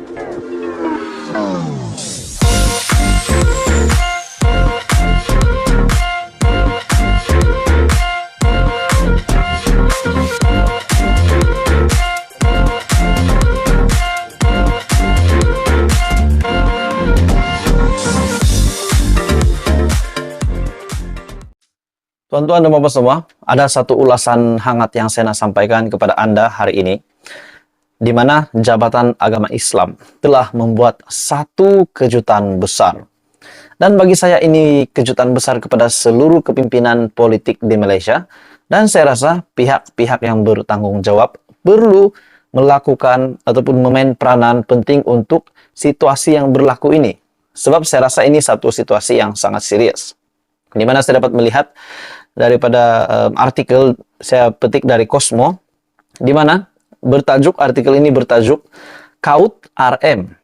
Tuan-tuan dan bapak semua, ada satu ulasan hangat yang saya nak sampaikan kepada Anda hari ini, di mana Jabatan Agama Islam telah membuat satu kejutan besar. Dan bagi saya ini kejutan besar kepada seluruh kepimpinan politik di Malaysia, dan saya rasa pihak-pihak yang bertanggung jawab perlu melakukan ataupun memain peranan penting untuk situasi yang berlaku ini. Sebab saya rasa ini satu situasi yang sangat serius. Di mana saya dapat melihat daripada artikel saya petik dari Cosmo, di mana artikel ini bertajuk Kaut RM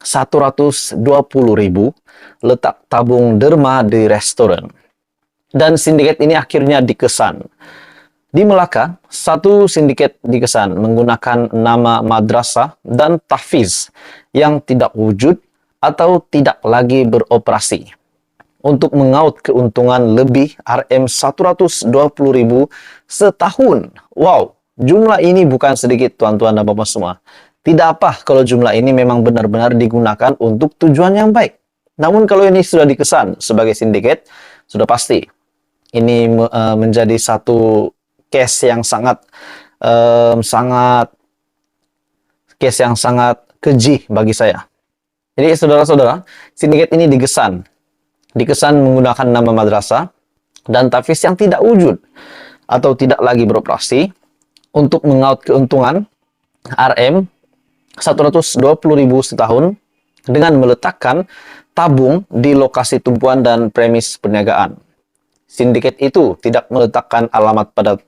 120.000 letak tabung derma di restoran. Dan sindiket ini akhirnya dikesan. Di Melaka, satu sindiket dikesan menggunakan nama madrasah dan tahfiz yang tidak wujud atau tidak lagi beroperasi untuk mengaut keuntungan lebih RM120.000 setahun. Wow, jumlah ini bukan sedikit tuan-tuan dan bapak semua. Tidak apa kalau jumlah ini memang benar-benar digunakan untuk tujuan yang baik. Namun kalau ini sudah dikesan sebagai sindiket, sudah pasti ini menjadi satu case yang sangat keji bagi saya. Jadi saudara-saudara, sindiket ini dikesan menggunakan nama madrasah dan tahfiz yang tidak wujud atau tidak lagi beroperasi untuk mengaut keuntungan RM 120.000 setahun dengan meletakkan tabung di lokasi tumpuan dan premis perniagaan. Sindiket itu tidak meletakkan alamat pada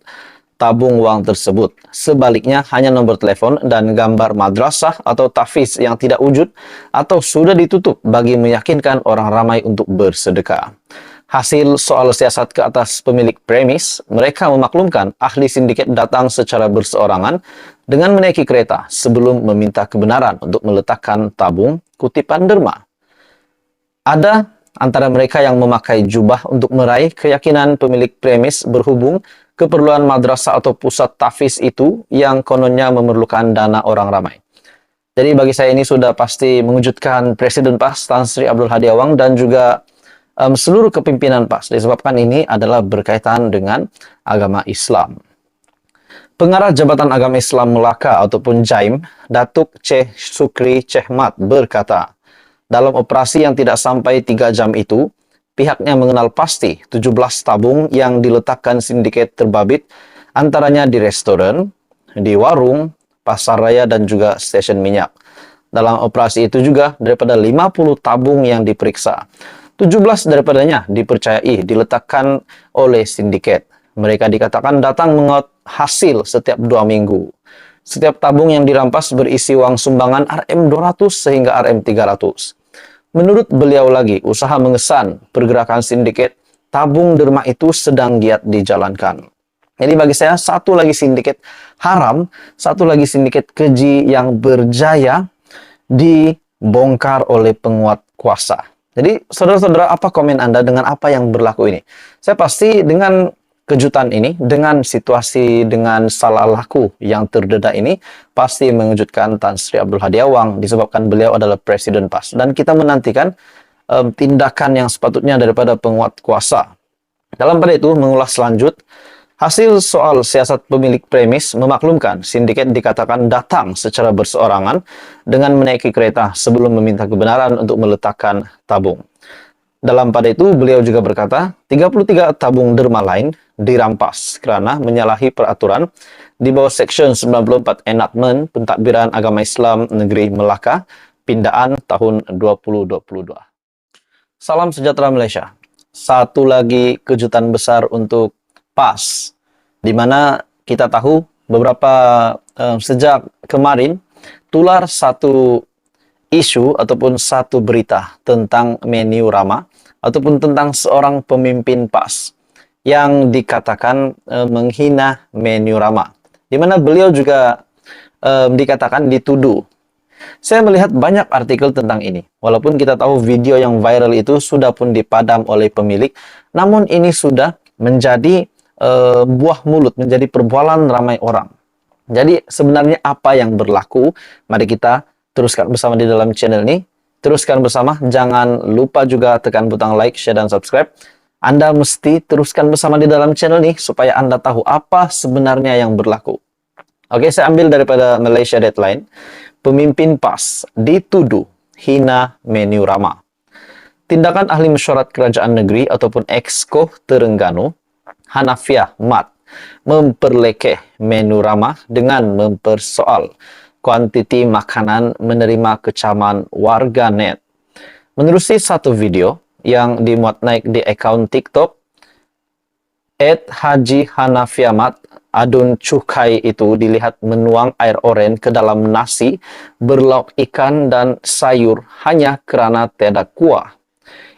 tabung uang tersebut. Sebaliknya, hanya nomor telepon dan gambar madrasah atau tahfiz yang tidak wujud atau sudah ditutup bagi meyakinkan orang ramai untuk bersedekah. Hasil soal siasat ke atas pemilik premis, mereka memaklumkan ahli sindiket datang secara berseorangan dengan menaiki kereta sebelum meminta kebenaran untuk meletakkan tabung kutipan derma. Ada antara mereka yang memakai jubah untuk meraih keyakinan pemilik premis berhubung keperluan madrasah atau pusat tahfiz itu yang kononnya memerlukan dana orang ramai. Jadi bagi saya ini sudah pasti mengejutkan Presiden PAS Tan Sri Abdul Hadi Awang dan juga seluruh kepimpinan PAS, disebabkan ini adalah berkaitan dengan agama Islam. Pengarah Jabatan Agama Islam Melaka ataupun JAIM, Datuk Ceh Sukri Chehmat berkata, dalam operasi yang tidak sampai 3 jam itu, pihaknya mengenal pasti 17 tabung yang diletakkan sindiket terbabit, antaranya di restoran, di warung, pasar raya, dan juga stesen minyak. Dalam operasi itu juga, daripada 50 tabung yang diperiksa, 17 daripadanya dipercayai diletakkan oleh sindiket. Mereka dikatakan datang mengaut hasil setiap 2 minggu. Setiap tabung yang dirampas berisi uang sumbangan RM200 sehingga RM300. Menurut beliau lagi, usaha mengesan pergerakan sindiket tabung derma itu sedang giat dijalankan. Jadi bagi saya, satu lagi sindiket haram, satu lagi sindiket keji yang berjaya dibongkar oleh penguat kuasa. Jadi saudara-saudara, apa komen Anda dengan apa yang berlaku ini? Saya pasti dengan kejutan ini, dengan situasi, dengan salah laku yang terdedah ini, pasti mengejutkan Tan Sri Abdul Hadi Awang, disebabkan beliau adalah Presiden PAS. Dan kita menantikan tindakan yang sepatutnya daripada penguat kuasa. Dalam pada itu, mengulas lanjut, hasil soal siasat pemilik premis memaklumkan sindiket dikatakan datang secara berseorangan dengan menaiki kereta sebelum meminta kebenaran untuk meletakkan tabung. Dalam pada itu, beliau juga berkata, 33 tabung derma lain dirampas kerana menyalahi peraturan di bawah Seksyen 94 Enakmen Pentadbiran Agama Islam Negeri Melaka, Pindaan tahun 2022. Salam sejahtera Malaysia. Satu lagi kejutan besar untuk PAS, di mana kita tahu beberapa sejak kemarin tular satu isu ataupun satu berita tentang Meniu Rama ataupun tentang seorang pemimpin PAS yang dikatakan menghina Meniu Rama, di mana beliau juga dikatakan dituduh Saya melihat banyak artikel tentang ini. Walaupun kita tahu video yang viral itu sudah pun dipadam oleh pemilik, namun ini sudah menjadi buah mulut, menjadi perbualan ramai orang. Jadi sebenarnya apa yang berlaku? Mari kita teruskan bersama di dalam channel ini. Teruskan bersama, jangan lupa juga tekan butang like, share, dan subscribe. Anda mesti teruskan bersama di dalam channel ini supaya Anda tahu apa sebenarnya yang berlaku. Oke, saya ambil daripada Malaysia Deadline. Pemimpin PAS dituduh hina menu Rama. Tindakan ahli mesyuarat kerajaan negeri ataupun Exco Terengganu, Hanafiah Mat, memperlekeh menu Rama dengan mempersoal kuantiti makanan menerima kecaman warganet. Menerusi satu video yang dimuat naik di akaun TikTok, Haji Hanafiah Mat, adun cukai itu dilihat menuang air oren ke dalam nasi berlauk ikan dan sayur hanya kerana tiada kuah.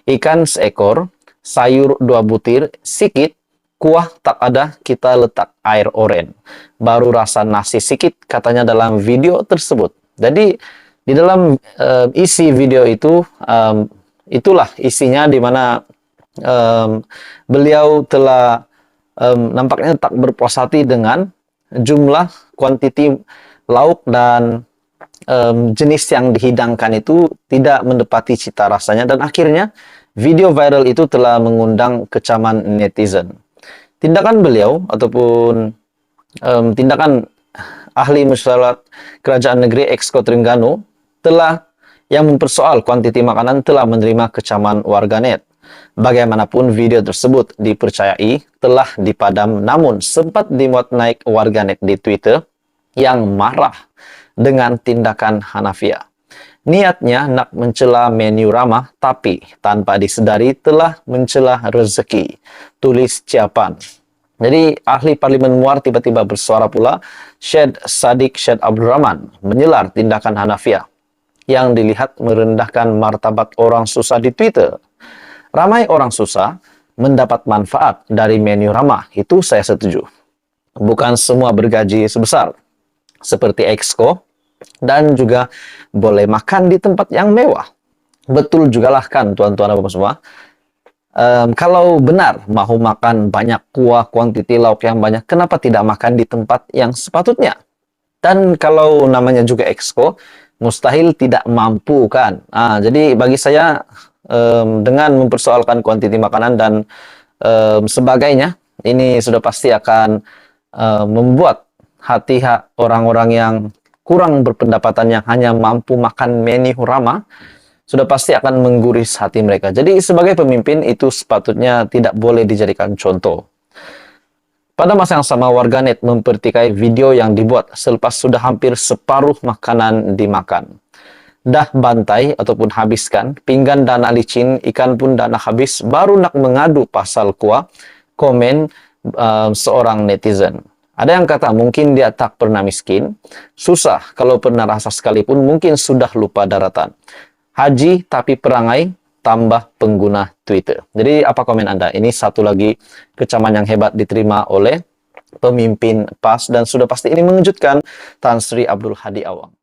Ikan seekor, sayur 2 butir, sikit, kuah tak ada, kita letak air oren. Baru rasa nasi sikit, katanya dalam video tersebut. Jadi, di dalam isi video itu, itulah isinya di mana beliau telah nampaknya tak berpuas hati dengan jumlah kuantiti lauk dan jenis yang dihidangkan itu tidak mendapati cita rasanya, dan akhirnya video viral itu telah mengundang kecaman netizen. Tindakan beliau ataupun tindakan ahli mesyuarat kerajaan negeri Exco Terengganu telah yang mempersoal kuantiti makanan telah menerima kecaman warganet. Bagaimanapun video tersebut dipercayai telah dipadam, namun sempat dimuat naik warganet di Twitter yang marah dengan tindakan Hanafiah. Niatnya nak mencela menu Rama, tapi tanpa disedari telah mencela rezeki. Tulis Ciapan. Jadi ahli Parlimen Muar tiba-tiba bersuara pula. Syed Saddiq Syed Abdul Rahman menyelar tindakan Hanafiah yang dilihat merendahkan martabat orang susah di Twitter. Ramai orang susah mendapat manfaat dari menu Rama, itu saya setuju. Bukan semua bergaji sebesar seperti Exco, dan juga boleh makan di tempat yang mewah. Betul juga lah kan tuan-tuan dan semua. Kalau benar mau makan banyak kuah, kuantiti lauk yang banyak, kenapa tidak makan di tempat yang sepatutnya? Dan kalau namanya juga Exco, mustahil tidak mampu kan. Jadi bagi saya dengan mempersoalkan kuantiti makanan dan sebagainya, ini sudah pasti akan membuat hati orang-orang yang kurang berpendapatan yang hanya mampu makan menu Rama sudah pasti akan mengguris hati mereka. Jadi sebagai pemimpin itu sepatutnya tidak boleh dijadikan contoh. Pada masa yang sama, warganet mempertikai video yang dibuat selepas sudah hampir separuh makanan dimakan. Dah bantai ataupun habiskan, pinggan dana licin, ikan pun dana habis, baru nak mengadu pasal kuah, komen seorang netizen. Ada yang kata mungkin dia tak pernah miskin, susah kalau pernah rasa sekalipun mungkin sudah lupa daratan. Haji tapi perangai tambah pengguna Twitter. Jadi apa komen Anda? Ini satu lagi kecaman yang hebat diterima oleh pemimpin PAS dan sudah pasti ini mengejutkan Tan Sri Abdul Hadi Awang.